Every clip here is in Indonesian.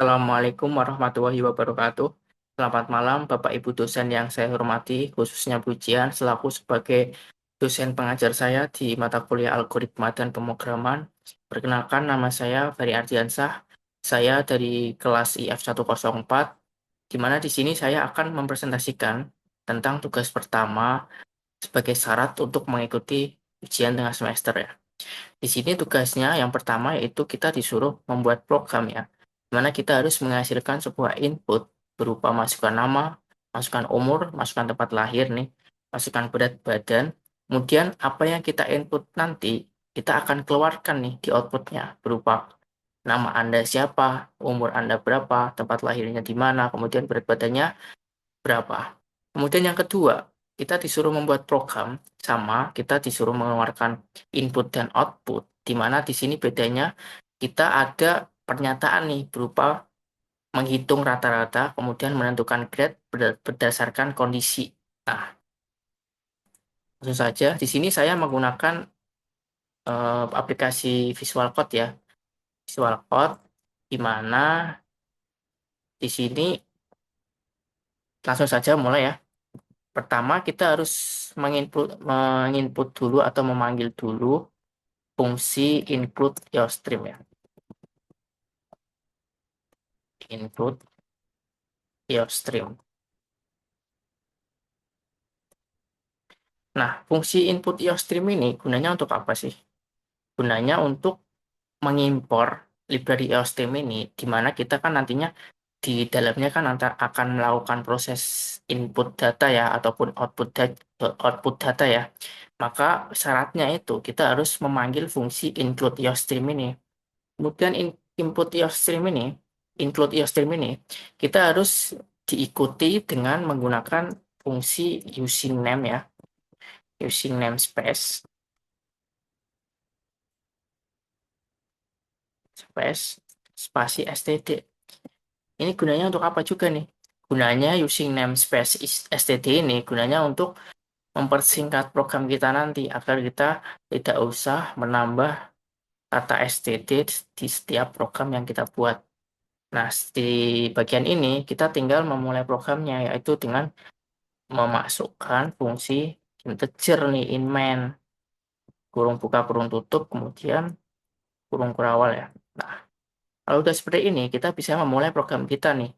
Assalamualaikum warahmatullahi wabarakatuh. Selamat malam, Bapak Ibu dosen yang saya hormati, khususnya Pujian selaku sebagai dosen pengajar saya di mata kuliah Algoritma dan Pemrograman. Perkenalkan, nama saya Ferry Ardiansah. Saya dari kelas IF104, di mana di sini saya akan mempresentasikan tentang tugas pertama sebagai syarat untuk mengikuti ujian tengah semester ya. Di sini tugasnya yang pertama yaitu kita disuruh membuat program ya, di mana kita harus menghasilkan sebuah input berupa masukan nama, masukan umur, masukan tempat lahir nih, masukan berat badan. Kemudian apa yang kita input nanti kita akan keluarkan nih di outputnya berupa nama Anda siapa, umur Anda berapa, tempat lahirnya di mana, kemudian berat badannya berapa. Kemudian yang kedua, kita disuruh membuat program, sama kita disuruh mengeluarkan input dan output, di mana di sini bedanya kita ada pernyataan nih berupa menghitung rata-rata, kemudian menentukan grade berdasarkan kondisi. Nah, langsung saja, di sini saya menggunakan aplikasi Visual Code ya. Visual Code, di mana di sini langsung saja mulai ya. Pertama, kita harus menginput dulu atau memanggil dulu fungsi include your stream ya. Include your stream. Nah, fungsi input your stream ini gunanya untuk apa sih? Gunanya untuk mengimpor library stream ini, di mana kita kan nantinya di dalamnya kan akan melakukan proses input data ya, ataupun output data ya. Maka syaratnya itu kita harus memanggil fungsi include stream ini. Kemudian input stream ini, include stream ini, kita harus diikuti dengan menggunakan fungsi using name ya, using namespace, space, spasi std. Ini gunanya untuk apa juga nih? Gunanya using namespace std ini gunanya untuk mempersingkat program kita nanti agar kita tidak usah menambah kata std di setiap program yang kita buat. Nah, di bagian ini kita tinggal memulai programnya yaitu dengan memasukkan fungsi integer nih in main, kurung buka kurung tutup, kemudian kurung kurawal ya. Nah, kalau udah seperti ini kita bisa memulai program kita nih.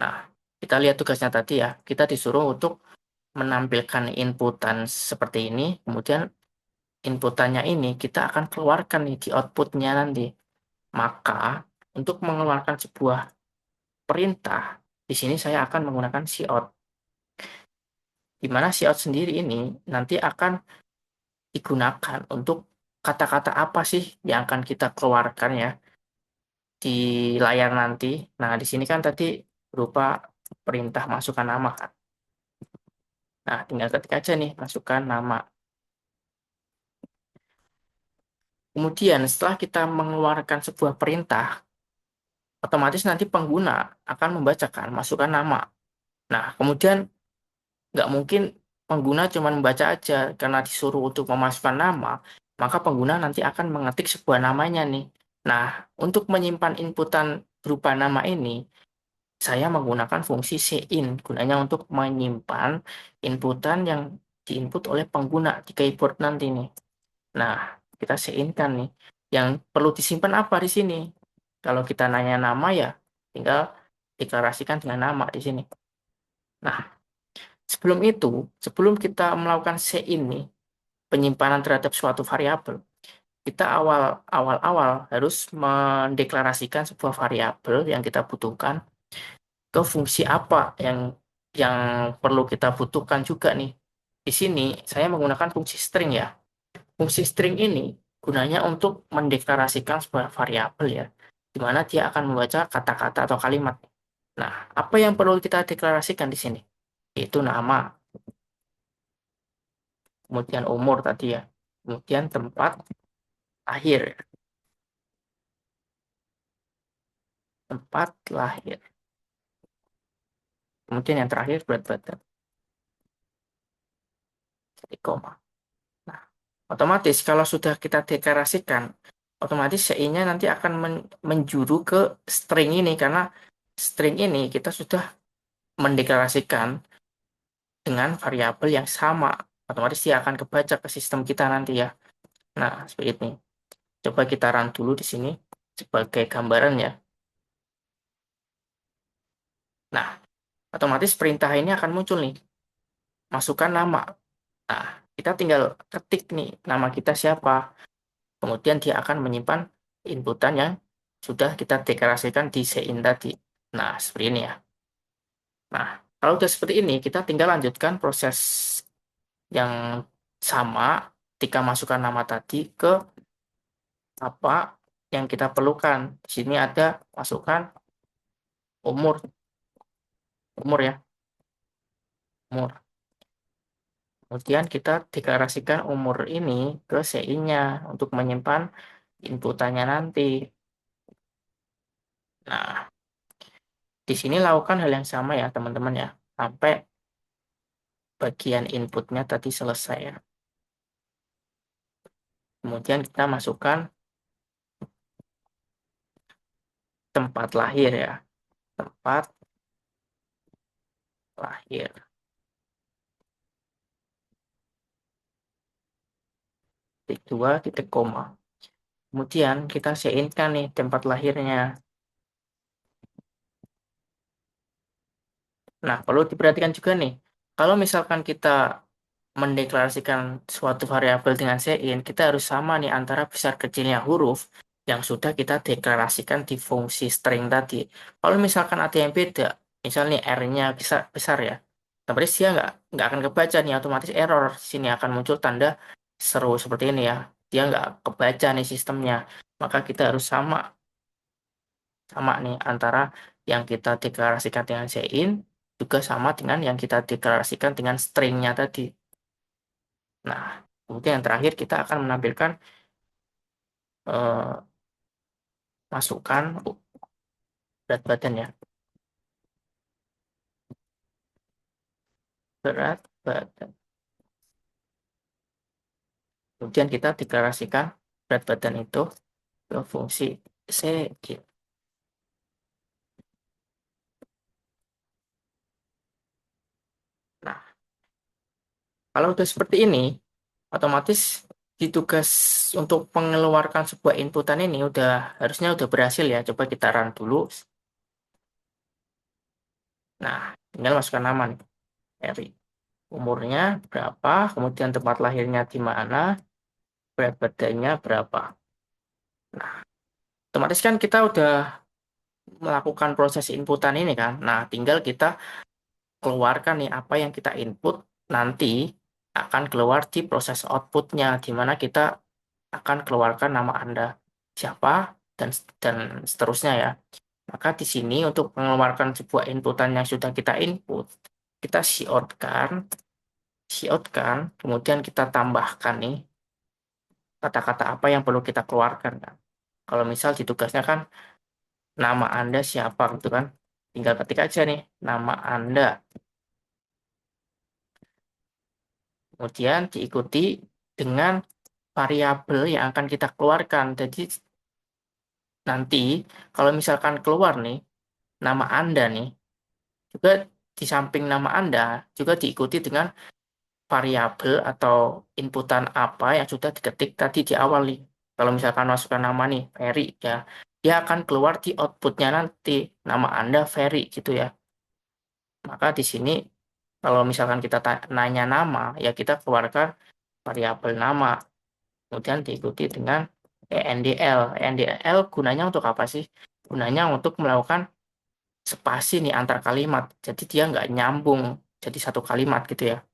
Nah, kita lihat tugasnya tadi ya, kita disuruh untuk menampilkan inputan seperti ini, kemudian inputannya ini kita akan keluarkan nih di outputnya nanti. Maka untuk mengeluarkan sebuah perintah, di sini saya akan menggunakan cout, di mana cout sendiri ini nanti akan digunakan untuk kata-kata apa sih yang akan kita keluarkan ya di layar nanti. Nah, di sini kan tadi berupa perintah masukkan nama kan. Nah, tinggal ketik aja nih masukkan nama. Kemudian setelah kita mengeluarkan sebuah perintah, otomatis nanti pengguna akan membacakan masukkan nama. Nah, kemudian nggak mungkin pengguna cuma membaca aja karena disuruh untuk memasukkan nama, maka pengguna nanti akan mengetik sebuah namanya nih. Nah, untuk menyimpan inputan berupa nama ini, saya menggunakan fungsi cin, gunanya untuk menyimpan inputan yang diinput oleh pengguna di keyboard nanti nih. Nah, kita cin kan nih. Yang perlu disimpan apa di sini? Kalau kita nanya nama ya, tinggal deklarasikan dengan nama di sini. Nah, sebelum itu, sebelum kita melakukan cin nih, penyimpanan terhadap suatu variabel, kita awal-awal harus mendeklarasikan sebuah variabel yang kita butuhkan ke fungsi apa yang perlu kita butuhkan juga nih. Di sini saya menggunakan fungsi string ya. Fungsi string ini gunanya untuk mendeklarasikan sebuah variabel ya, di mana dia akan membaca kata-kata atau kalimat. Nah, apa yang perlu kita deklarasikan di sini? Yaitu nama, kemudian umur tadi ya, kemudian tempat lahir, tempat lahir. Kemudian yang terakhir berat badan, jadi koma. Nah, otomatis kalau sudah kita deklarasikan otomatis CI-nya nanti akan menjuru ke string ini karena string ini kita sudah mendeklarasikan dengan variabel yang sama. Otomatis dia akan kebaca ke sistem kita nanti ya. Nah, seperti ini. Coba kita run dulu di sini sebagai gambaran ya. Nah, otomatis perintah ini akan muncul nih. Masukkan nama. Nah, kita tinggal ketik nih nama kita siapa. Kemudian dia akan menyimpan inputan yang sudah kita deklarasikan di sein tadi. Nah, seperti ini ya. Nah, kalau sudah seperti ini, kita tinggal lanjutkan proses yang sama ketika masukkan nama tadi ke apa yang kita perlukan. Di sini ada masukkan umur, umur ya, umur. Kemudian kita deklarasikan umur ini ke CI-nya untuk menyimpan inputannya nanti. Nah, di sini lakukan hal yang sama ya teman-teman ya, sampai bagian inputnya tadi selesai ya. Kemudian kita masukkan tempat lahir ya, tempat lahir. Titik dua, titik koma. Kemudian kita sein-kan nih tempat lahirnya. Nah, perlu diperhatikan juga nih, kalau misalkan kita mendeklarasikan suatu variabel dengan sein, kita harus sama nih antara besar kecilnya huruf yang sudah kita deklarasikan di fungsi string tadi. Kalau misalkan ada yang beda, misalnya R-nya besar, besar ya, otomatis dia nggak akan kebaca nih, otomatis error. Sini akan muncul tanda seru seperti ini ya. Dia nggak kebaca nih sistemnya. Maka kita harus sama sama nih antara yang kita deklarasikan dengan sein juga sama dengan yang kita deklarasikan dengan stringnya tadi. Nah, kemudian yang terakhir kita akan menampilkan eh, masukan berat badan ya. Berat badan. Kemudian kita deklarasikan berat badan itu ke fungsi sein. Nah, kalau udah seperti ini, otomatis di tugas untuk mengeluarkan sebuah inputan ini harusnya udah berhasil ya. Coba kita run dulu. Nah, tinggal masukkan nama nih, Eri. Umurnya berapa, kemudian tempat lahirnya di mana, berat badannya berapa. Nah, otomatis kan kita udah melakukan proses inputan ini kan. Nah, tinggal kita keluarkan nih apa yang kita input nanti akan keluar di proses outputnya, di mana kita akan keluarkan nama Anda siapa dan seterusnya ya. Maka di sini untuk mengeluarkan sebuah inputan yang sudah kita input, kita cout kan, kemudian kita tambahkan nih kata-kata apa yang perlu kita keluarkan kan. Kalau misal di tugasnya kan nama Anda siapa gitu kan. Tinggal ketik aja nih nama Anda. Kemudian diikuti dengan variabel yang akan kita keluarkan. Jadi nanti kalau misalkan keluar nih nama Anda nih, juga di samping nama Anda juga diikuti dengan variabel atau inputan apa yang sudah diketik tadi di awal nih. Kalau misalkan masukkan nama nih, Ferry ya, dia akan keluar di outputnya nanti, nama Anda Ferry gitu ya. Maka di sini kalau misalkan kita nanya nama, ya kita keluarkan variabel nama, kemudian diikuti dengan ENDL. ENDL gunanya untuk apa sih? Gunanya untuk melakukan spasi nih antar kalimat. Jadi dia nggak nyambung jadi satu kalimat gitu ya.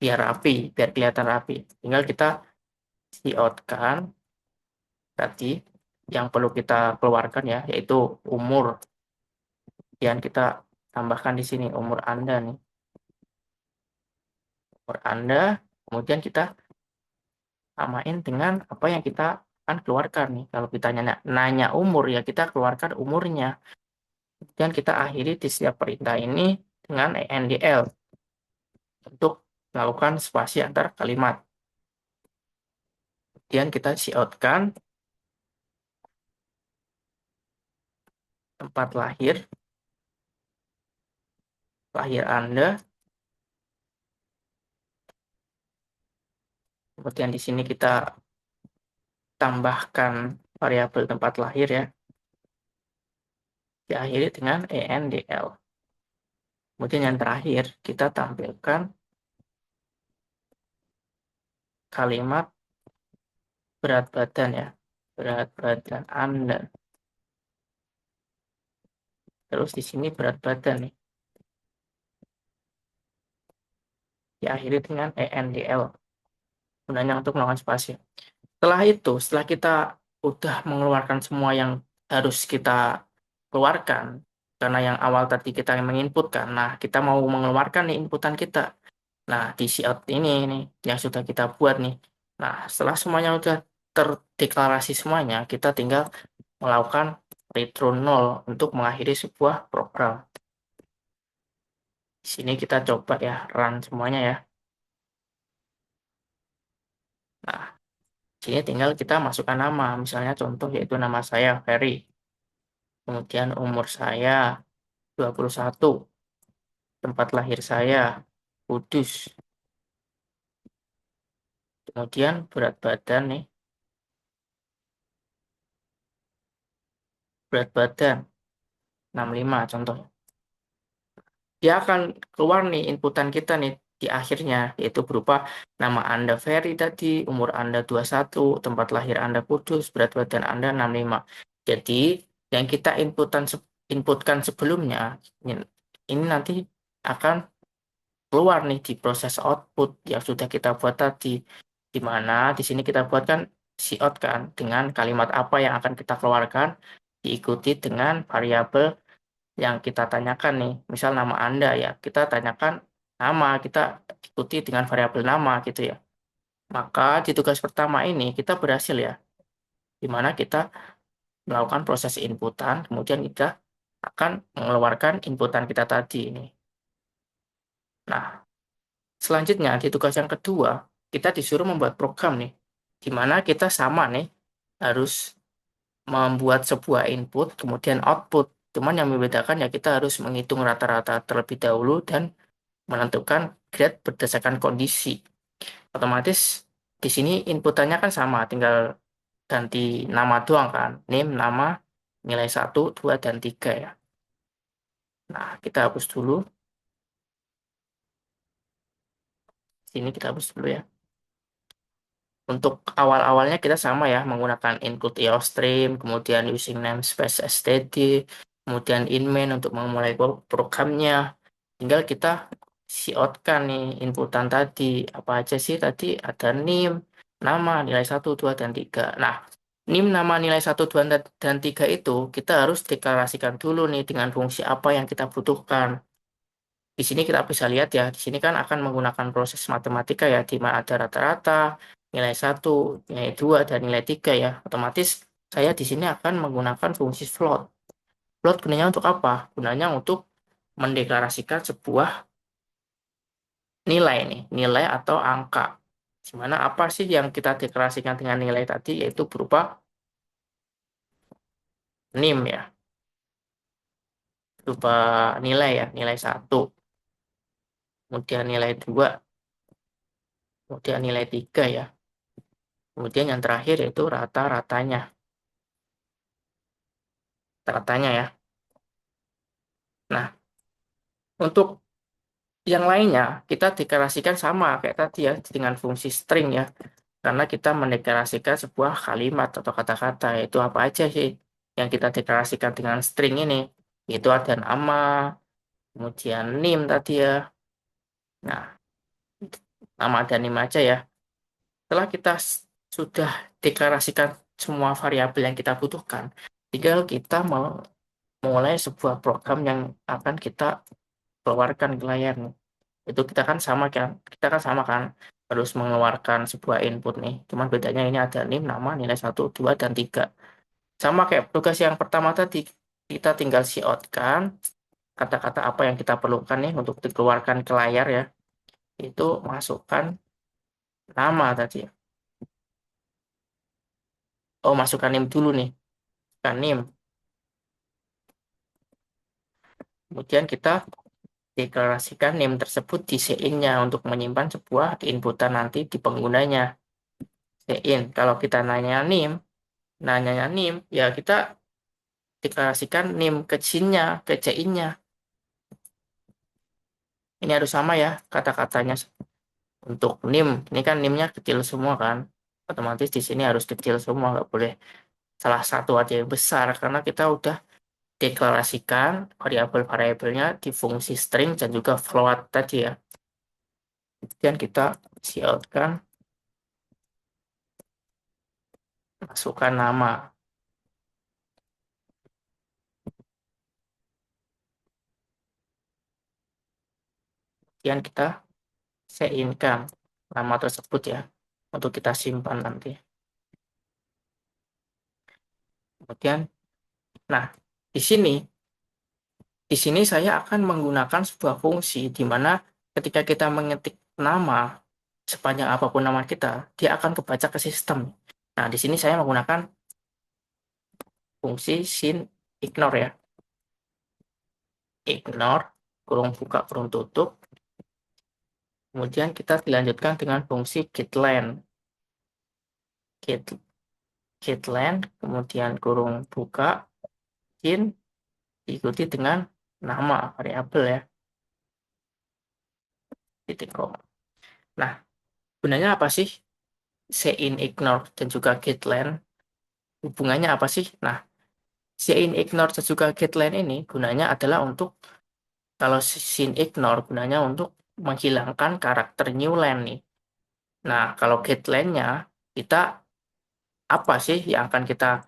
Biar rapi, biar kelihatan rapi. Tinggal kita cout-kan tadi yang perlu kita keluarkan ya, yaitu umur. Dan kita tambahkan di sini umur Anda nih. Umur Anda, kemudian kita samain dengan apa yang kita akan keluarkan nih. Kalau kita nanya umur ya kita keluarkan umurnya. Dan kita akhiri di setiap perintah ini dengan ENDL untuk melakukan spasi antar kalimat. Kemudian kita outkan tempat lahir, lahir Anda. Kemudian di sini kita tambahkan variabel tempat lahir ya, diakhiri dengan ENDL. Kemudian yang terakhir, kita tampilkan kalimat berat badan ya, berat badan Anda. Terus di sini berat badan nih, diakhiri dengan ENDL. Gunanya untuk melakukan spasi. Setelah itu, setelah kita udah mengeluarkan semua yang harus kita keluarkan, karena yang awal tadi kita menginputkan, nah kita mau mengeluarkan nih inputan kita. Nah, di cout ini nih yang sudah kita buat nih. Nah, setelah semuanya udah terdeklarasi semuanya, kita tinggal melakukan return 0 untuk mengakhiri sebuah program. Di sini kita coba ya run semuanya ya. Nah, di sini tinggal kita masukkan nama, misalnya contoh yaitu nama saya Ferry. Kemudian umur saya 21, tempat lahir saya Kudus. Kemudian berat badan nih, berat badan 65 contoh. Dia akan keluar nih inputan kita nih di akhirnya, yaitu berupa nama Anda Ferry tadi, umur Anda 21, tempat lahir Anda Kudus, berat badan Anda 65. Jadi, yang kita inputkan sebelumnya, ini nanti akan keluar nih di proses output yang sudah kita buat tadi. Di mana di sini kita buatkan cout kan, dengan kalimat apa yang akan kita keluarkan, diikuti dengan variabel yang kita tanyakan nih, misal nama Anda ya, kita tanyakan nama, kita ikuti dengan variabel nama gitu ya. Maka di tugas pertama ini kita berhasil ya, di mana kita melakukan proses inputan, kemudian kita akan mengeluarkan inputan kita tadi ini. Nah, selanjutnya di tugas yang kedua, kita disuruh membuat program nih, di mana kita sama nih, harus membuat sebuah input, kemudian output. Cuman yang membedakan ya kita harus menghitung rata-rata terlebih dahulu dan menentukan grade berdasarkan kondisi. Otomatis di sini inputannya kan sama, tinggal ganti nama doang kan. Name, nama, nilai 1, 2, dan 3 ya. Nah, kita hapus dulu. Sini kita hapus dulu ya. Untuk awal-awalnya kita sama ya, menggunakan include IOStream, kemudian using namespace std, kemudian in main untuk memulai programnya. Tinggal kita cout-kan nih inputan tadi. Apa aja sih tadi? Ada name, nama, nilai 1, 2, dan 3. Nah, name, nama, nilai 1, 2, dan 3 itu kita harus deklarasikan dulu nih dengan fungsi apa yang kita butuhkan. Di sini kita bisa lihat ya, di sini kan akan menggunakan proses matematika ya, di mana ada rata-rata, nilai 1, nilai 2, dan nilai 3 ya. Otomatis saya di sini akan menggunakan fungsi float. Float gunanya untuk apa? Gunanya untuk mendeklarasikan sebuah nilai nih, nilai atau angka. Dimana apa sih yang kita deklarasikan dengan nilai tadi, yaitu berupa NIM ya, berupa nilai ya, nilai 1, kemudian nilai 2, kemudian nilai 3 ya. Kemudian yang terakhir yaitu rata-ratanya. Rata-ratanya ya. Nah, untuk yang lainnya kita deklarasikan sama kayak tadi ya dengan fungsi string ya. Karena kita mendeklarasikan sebuah kalimat atau kata-kata, yaitu apa aja sih yang kita deklarasikan dengan string ini. Itu ada nama, kemudian name tadi ya. Nah, nama dan name aja ya. Setelah kita sudah deklarasikan semua variabel yang kita butuhkan, tinggal kita mau mulai sebuah program yang akan kita keluarkan ke layar nih. Itu kita kan sama kan, harus mengeluarkan sebuah input nih. Cuman bedanya ini ada name, nama, nilai 1, 2, dan 3. Sama kayak tugas yang pertama tadi, kita tinggal cout kan kata-kata apa yang kita perlukan nih untuk dikeluarkan ke layar ya. Itu masukkan nama tadi ya. Oh, masukkan NIM dulu nih. Masukkan NIM. Kemudian kita deklarasikan NIM tersebut di sein-nya untuk menyimpan sebuah inputan nanti di penggunanya. Sein. Kalau kita nanyanya NIM, ya kita deklarasikan NIM ke CIN-nya, ke CIN-nya. Ini harus sama ya kata-katanya. Untuk NIM, ini kan NIM-nya kecil semua kan. Otomatis di sini harus kecil semua, nggak boleh salah satu aja yang besar karena kita udah deklarasikan variabel-variabelnya di fungsi string dan juga float tadi ya. Kemudian kita coutkan, masukkan nama. Kemudian kita sein-kan nama tersebut ya untuk kita simpan nanti. Kemudian, nah di sini saya akan menggunakan sebuah fungsi di mana ketika kita mengetik nama sepanjang apapun nama kita, dia akan kebaca ke sistem. Nah, di sini saya menggunakan fungsi sin ignore ya. Ignore, kurung buka, kurung tutup. Kemudian kita dilanjutkan dengan fungsi getLength. Get, getLength, kemudian kurung buka, sin, diikuti dengan nama variabel ya, titik koma. Nah, gunanya apa sih sein ignore dan juga getLength? Hubungannya apa sih? Nah, sein ignore dan juga getLength ini gunanya adalah untuk, kalau sin ignore gunanya untuk menghilangkan karakter new line nih. Nah, kalau getLength-nya kita apa sih yang akan kita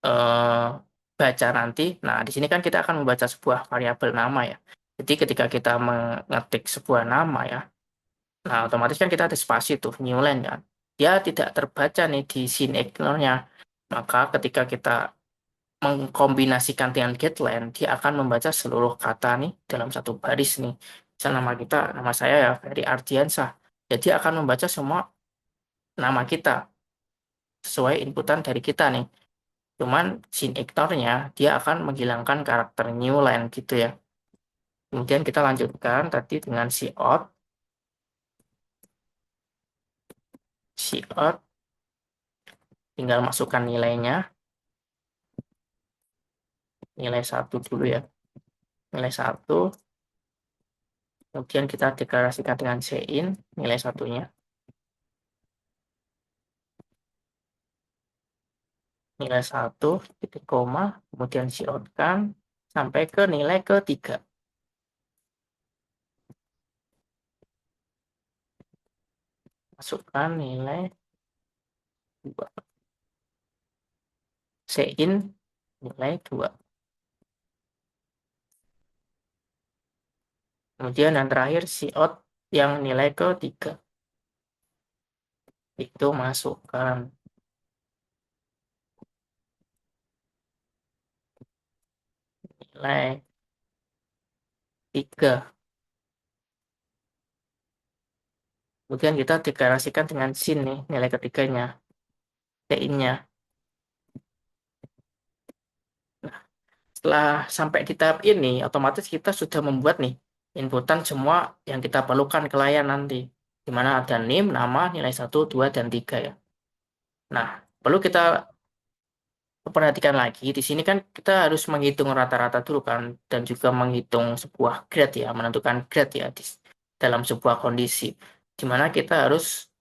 eh, baca nanti? Nah, di sini kan kita akan membaca sebuah variabel nama ya. Jadi ketika kita mengetik sebuah nama ya, nah otomatis kan kita ada spasi tuh new line kan. Dia tidak terbaca nih di sin ignore-nya. Maka ketika kita mengkombinasikan dengan getLength, dia akan membaca seluruh kata nih dalam satu baris nih. Misal nama kita, nama saya ya, Ferry Ardiansah. Jadi akan membaca semua nama kita sesuai inputan dari kita nih. Cuman sin ignore-nya dia akan menghilangkan karakter new line gitu ya. Kemudian kita lanjutkan tadi dengan cout. Cout tinggal masukkan nilainya, nilai satu dulu ya. Nilai satu, kemudian kita deklarasikan dengan sein nilai satunya. Nilai satu, titik koma, kemudian coutkan sampai ke nilai ketiga. Masukkan nilai 2. Sein nilai 2. Kemudian yang terakhir cout yang nilai ketiga. Itu masukkan nilai 3. Kemudian kita deklarasikan dengan sin nih, nilai ketiganya, sein-nya. Setelah sampai di tahap ini, otomatis kita sudah membuat nih inputan semua yang kita perlukan ke layar nanti. Di mana ada NIM, nama, nilai 1, 2, dan 3 ya. Nah, perlu kita perhatikan lagi, di sini kan kita harus menghitung rata-rata dulu kan, dan juga menghitung sebuah grade ya, menentukan grade ya dalam sebuah kondisi. Di mana kita harus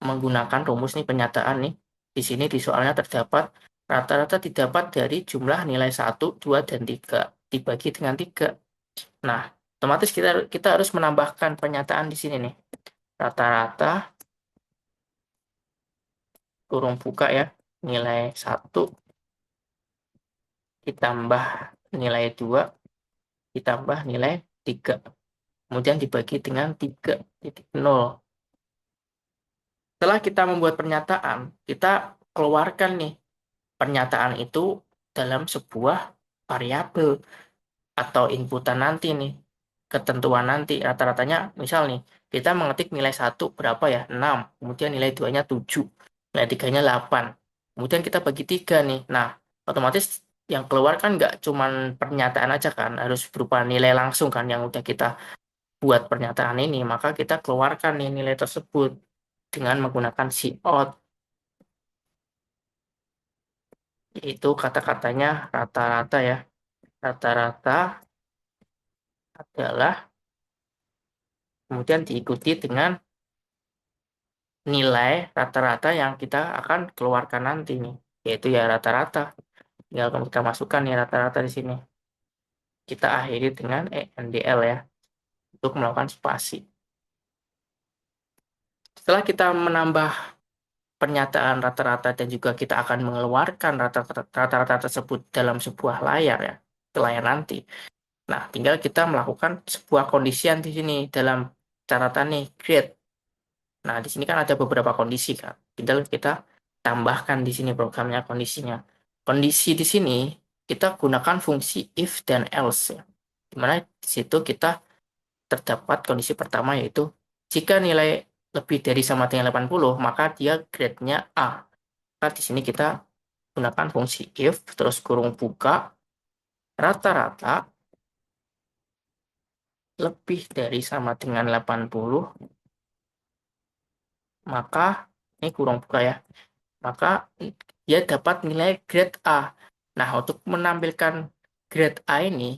menggunakan rumus nih penyataan nih. Di sini di soalnya terdapat rata-rata didapat dari jumlah nilai 1, 2, dan 3 dibagi dengan 3. Nah, otomatis kita kita harus menambahkan pernyataan di sini nih. Rata-rata kurung buka ya, nilai 1 ditambah nilai 2 ditambah nilai 3. Kemudian dibagi dengan 3,0. Setelah kita membuat pernyataan, kita keluarkan nih pernyataan itu dalam sebuah variabel atau inputan nanti nih, ketentuan nanti rata-ratanya. Misal nih kita mengetik nilai 1 berapa ya, 6, kemudian nilai 2-nya 7, nilai 3-nya 8. Kemudian kita bagi tiga nih. Nah, otomatis yang keluar kan nggak cuman pernyataan aja kan, harus berupa nilai langsung kan yang udah kita buat pernyataan ini. Maka kita keluarkan nih nilai tersebut dengan menggunakan Cout, yaitu kata-katanya rata-rata ya. Rata-rata adalah kemudian diikuti dengan nilai rata-rata yang kita akan keluarkan nanti nih, yaitu ya rata-rata. Tinggal kita masukkan nih rata-rata di sini. Kita akhiri dengan ENDL ya, untuk melakukan spasi. Setelah kita menambah pernyataan rata-rata dan juga kita akan mengeluarkan rata-rata tersebut dalam sebuah layar ya, ke layar nanti. Nah, tinggal kita melakukan sebuah kondisian di sini dalam catatan nih, grade. Nah, di sini kan ada beberapa kondisi kan. Tinggal kita tambahkan di sini programnya kondisinya. Kondisi di sini kita gunakan fungsi if dan else ya. Dimana di situ kita terdapat kondisi pertama yaitu jika nilai lebih dari sama dengan 80, maka dia grade-nya A. Maka di sini kita gunakan fungsi if terus kurung buka rata-rata lebih dari sama dengan 80, maka ini kurung buka ya. Maka dia dapat nilai grade A. Nah, untuk menampilkan grade A ini,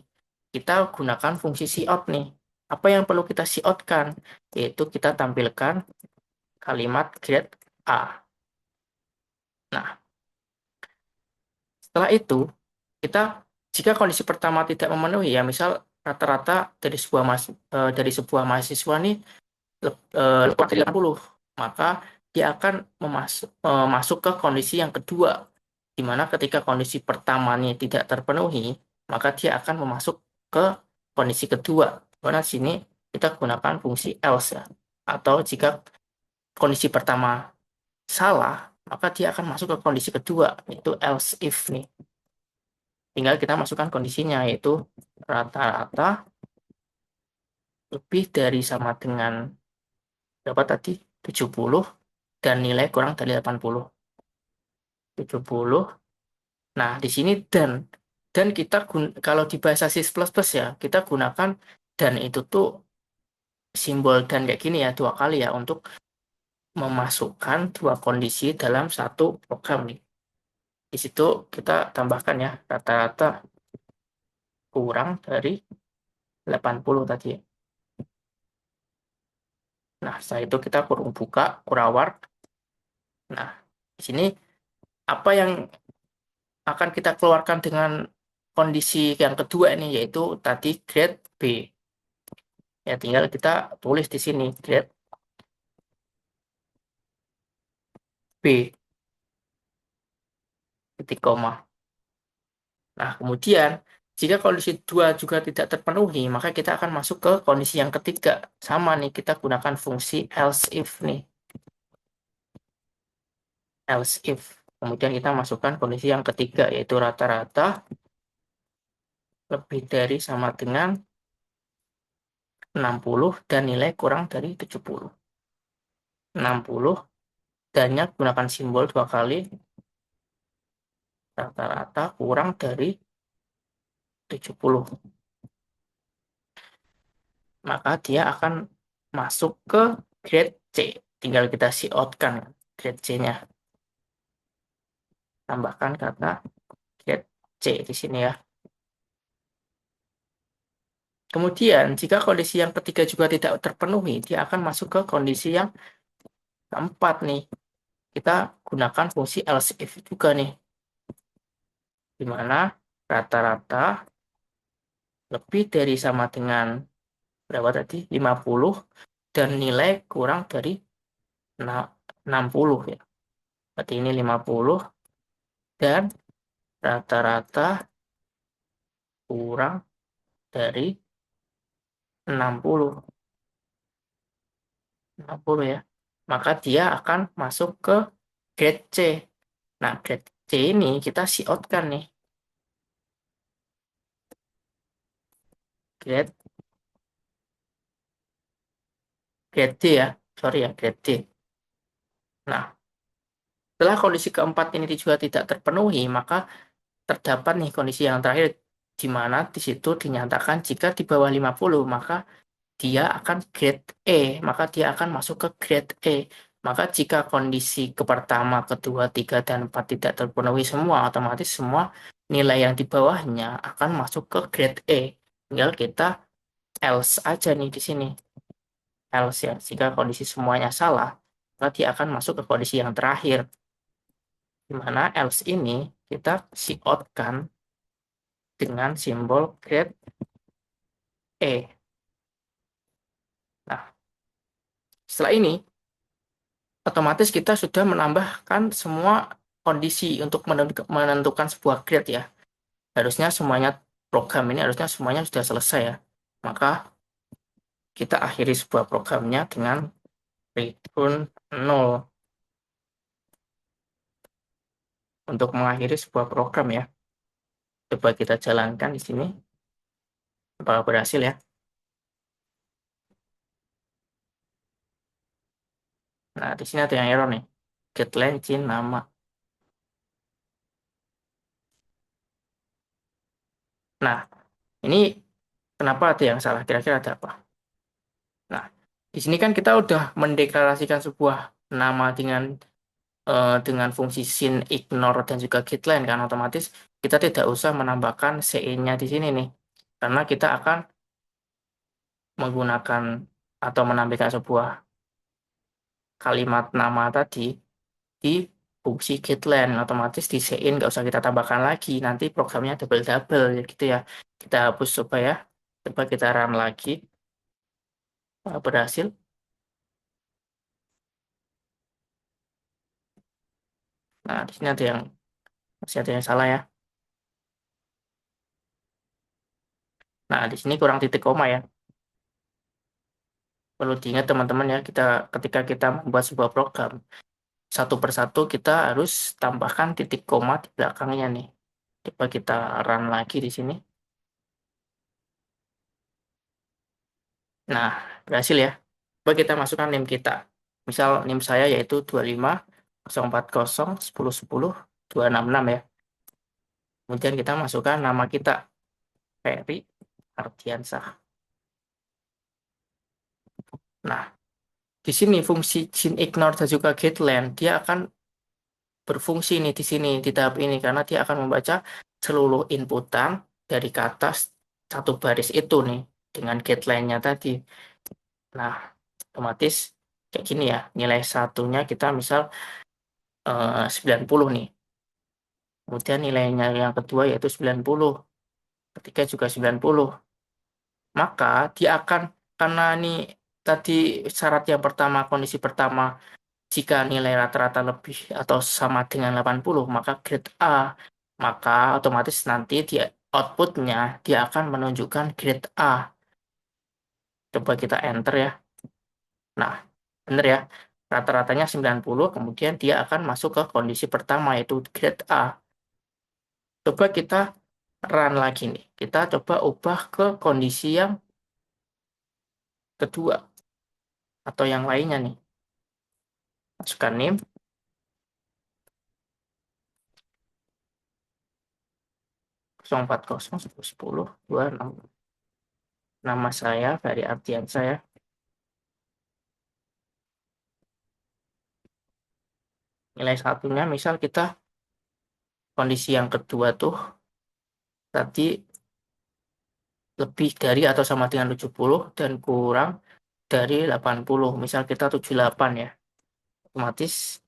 kita gunakan fungsi cout nih. Apa yang perlu kita coutkan? Yaitu kita tampilkan kalimat grade A. Nah, setelah itu, kita jika kondisi pertama tidak memenuhi, ya misal rata-rata dari sebuah mahasiswa nih lebih dari 80, maka dia akan masuk ke kondisi yang kedua, di mana ketika kondisi pertamanya tidak terpenuhi, maka dia akan memasuk ke kondisi kedua. Karena sini kita gunakan fungsi else ya. Atau jika kondisi pertama salah, maka dia akan masuk ke kondisi kedua, yaitu else if nih. Tinggal kita masukkan kondisinya, yaitu rata-rata lebih dari sama dengan berapa tadi? 70 dan nilai kurang dari 80. 70. Nah, di sini dan kita kalau di bahasa C++ ya, kita gunakan dan itu tuh simbol dan kayak gini ya dua kali ya untuk memasukkan dua kondisi dalam satu program nih. Di situ kita tambahkan ya rata-rata kurang dari 80 tadi ya. Nah, setelah itu kita kurung buka, kurawar. Nah, di sini apa yang akan kita keluarkan dengan kondisi yang kedua ini yaitu tadi grade B. Ya, tinggal kita tulis di sini grade B titik koma. Nah, kemudian jika kondisi dua juga tidak terpenuhi, maka kita akan masuk ke kondisi yang ketiga. Sama nih, kita gunakan fungsi else if nih. Else if. Kemudian kita masukkan kondisi yang ketiga, yaitu rata-rata lebih dari sama dengan 60 dan nilai kurang dari 70. 60 dannya gunakan simbol dua kali, rata-rata kurang dari 70. Maka dia akan masuk ke grade C. Tinggal kita out-kan grade C-nya. Tambahkan kata grade C di sini ya. Kemudian, jika kondisi yang ketiga juga tidak terpenuhi, dia akan masuk ke kondisi yang keempat nih. Kita gunakan fungsi else if juga nih. Di mana rata-rata lebih dari sama dengan berapa tadi? 50 dan nilai kurang dari 60 ya. Berarti ini 50 dan rata-rata kurang dari 60. 60 ya. Maka dia akan masuk ke grade C. Nah, grade C ini kita out kan nih. Grade, grade D ya. Sorry ya, grade D. Nah, Setelah kondisi keempat ini juga tidak terpenuhi, maka terdapat nih kondisi yang terakhir di mana di situ dinyatakan jika di bawah 50 maka dia akan grade E, maka dia akan masuk ke grade E. Maka jika kondisi ke pertama, kedua, tiga, dan empat tidak terpenuhi semua, otomatis semua nilai yang di bawahnya akan masuk ke grade E. Tinggal kita else aja nih di sini. Else ya, jika kondisi semuanya salah, maka dia akan masuk ke kondisi yang terakhir. Di mana else ini kita si out kan dengan simbol grade E. Nah, setelah ini otomatis kita sudah menambahkan semua kondisi untuk menentukan sebuah grade ya. Harusnya semuanya program ini harusnya semuanya sudah selesai ya. Maka kita akhiri sebuah programnya dengan return 0 untuk mengakhiri sebuah program ya. Coba kita jalankan di sini. Apakah berhasil ya? Nah, di sini ada yang error nih. Get change nama. Nah, ini kenapa ada yang salah? Kira-kira ada apa? Nah, di sini kan kita udah mendeklarasikan sebuah nama dengan fungsi sin, ignore, dan juga getLine kan otomatis kita tidak usah menambahkan CE-nya di sini nih. Karena kita akan menggunakan atau menampilkan sebuah kalimat nama tadi di fungsi getLine. Otomatis di CE nggak usah kita tambahkan lagi. Nanti programnya double-double gitu ya. Kita hapus coba ya. Coba kita run lagi. Berhasil. Nah, di sini masih ada yang salah ya. Nah, di sini kurang titik koma ya. Perlu diingat teman-teman ya, ketika kita membuat sebuah program, satu persatu kita harus tambahkan titik koma di belakangnya nih. Coba kita run lagi di sini. Nah, berhasil ya. Coba kita masukkan NIM kita. Misal NIM saya yaitu 25 040 1010 266 ya. Kemudian kita masukkan nama kita, Ferry Ardiansah. Nah, di sini fungsi gin ignore dan juga getLand dia akan berfungsi nih di sini di tahap ini karena dia akan membaca seluruh inputan dari ke atas satu baris itu nih dengan getLine-nya tadi. Nah, otomatis kayak gini ya. Nilai satunya kita misal 90 nih. Kemudian nilainya yang kedua yaitu 90. Ketiga juga 90. Maka dia akan karena ini tadi syarat yang pertama, kondisi pertama jika nilai rata-rata lebih atau sama dengan 80, maka grade A. Maka otomatis nanti di outputnya dia akan menunjukkan grade A. Coba kita enter ya. Nah, benar ya. Rata-ratanya 90, kemudian dia akan masuk ke kondisi pertama yaitu grade A. Coba kita run lagi nih. Kita coba ubah ke kondisi yang kedua atau yang lainnya nih. Masukkan name 040 1010 26. Nama saya Ferry Ardiansyah ya. Nilai satunya misal kita kondisi yang kedua tuh tadi lebih dari atau sama dengan 70 dan kurang dari 80. Misal kita 78 ya. Otomatis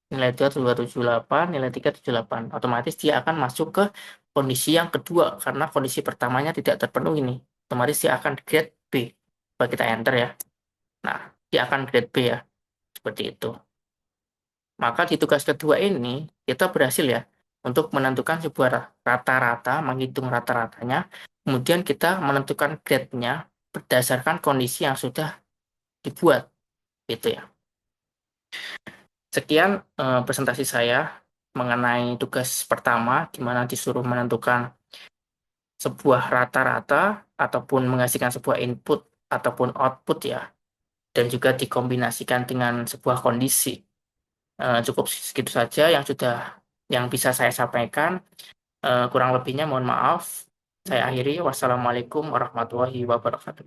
nilai 2 278, nilai 3 78. Otomatis dia akan masuk ke kondisi yang kedua karena kondisi pertamanya tidak terpenuhi nih. Otomatis dia akan grade B. Coba kita enter ya. Nah, dia akan grade B ya. Seperti itu. Maka di tugas kedua ini kita berhasil ya untuk menentukan sebuah rata-rata, menghitung rata-ratanya, kemudian kita menentukan grade-nya berdasarkan kondisi yang sudah dibuat, gitu ya. Sekian presentasi saya mengenai tugas pertama, di mana disuruh menentukan sebuah rata-rata ataupun menghasilkan sebuah input ataupun output ya, dan juga dikombinasikan dengan sebuah kondisi. Cukup segitu saja yang bisa saya sampaikan. Kurang lebihnya mohon maaf. Saya akhiri. Wassalamualaikum warahmatullahi wabarakatuh.